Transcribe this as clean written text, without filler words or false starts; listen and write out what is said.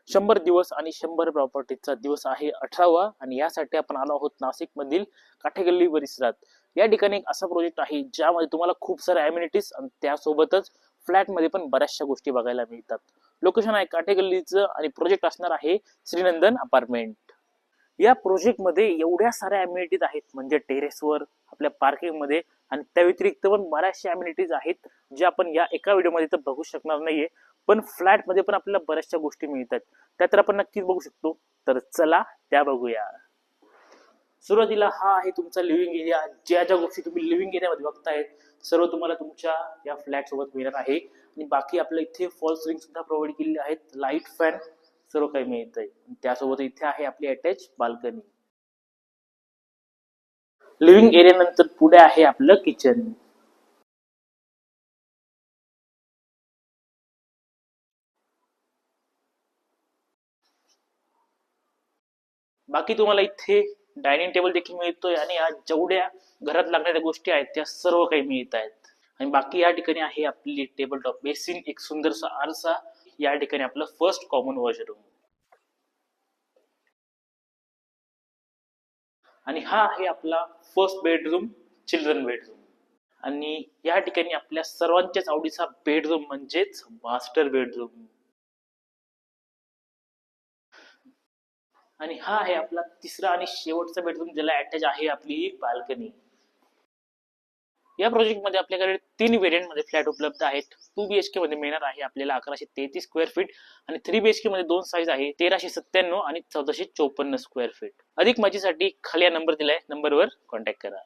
100 दिवस आणि 100 प्रॉपर्टीचा दिवस आहे 18वा आणि यासाठी आपण आलो आहोत नाशिक मधील काठेगल्ली परिसरात. या ठिकाणी एक असा प्रोजेक्ट आहे ज्यामध्ये तुम्हाला खूप साऱ्या अम्युनिटीज आणि त्यासोबतच फ्लॅट मध्ये पण बऱ्याचशा गोष्टी बघायला मिळतात. लोकेशन आहे काठेगल्लीचं आणि प्रोजेक्ट असणार आहे श्रीनंदन अपार्टमेंट. या प्रोजेक्ट मध्ये एवढ्या साऱ्या अम्युनिटीज आहेत म्हणजे टेरेसवर, आपल्या पार्किंग मध्ये आणि त्या व्यतिरिक्त पण बऱ्याचशा अम्युनिटीज आहेत जे आपण या एका व्हिडिओमध्ये तर बघू शकणार नाहीये, पण फ्लॅट मध्ये पण आपल्याला बऱ्याचशा गोष्टी मिळतात त्या तर आपण नक्कीच बघू शकतो. तर चला त्या बघूया. सुरुवातीला हा आहे तुमचा लिव्हिंग एरिया. ज्या ज्या गोष्टी तुम्ही लिव्हिंग एरियामध्ये बघताय सर्व तुम्हाला तुमच्या या फ्लॅट सोबत मिळणार आहे. आणि बाकी आपल्या इथे फॉल सिलिंग सुद्धा प्रोव्हाइड केलेली आहेत, लाईट फॅन सर्व काही मिळतंय. त्यासोबत इथे आहे आपली अटॅच बाल्कनी. लिव्हिंग एरिया नंतर पुढे आहे आपलं किचन. बाकी तुम्हाला इथे डायनिंग टेबल देखील मिळतोय आणि आज जेवढ्या घरात लागणाऱ्या गोष्टी आहेत त्या सर्व काही मिळत आहेत. आणि बाकी या ठिकाणी आहे आपली टेबल टॉप बेसिन, एक सुंदरसा आरसा. या ठिकाणी आपलं फर्स्ट कॉमन वॉशरूम आणि हा आहे आपला फर्स्ट बेडरूम, चिल्ड्रन बेडरूम. आणि या ठिकाणी आपल्या सर्वांच्याच आवडीचा बेडरूम म्हणजेच मास्टर बेडरूम. आणि हा आहे आपला तिसरा आणि शेवटचा बेडरूम ज्याला अटॅच आहे आपली बाल्कनी. या प्रोजेक्ट मध्ये आपल्याकडे 3 व्हेरियंट मध्ये फ्लॅट उपलब्ध आहेत. 2 BHK मध्ये मिळणार आहे आपल्याला 1133 स्क्वेअर फीट आणि 3 BHK मध्ये दोन साईज आहे 1397 आणि 1454 स्क्वेअर फीट. अधिक माहितीसाठी खाली नंबर दिलाय, नंबरवर कॉन्टॅक्ट करा.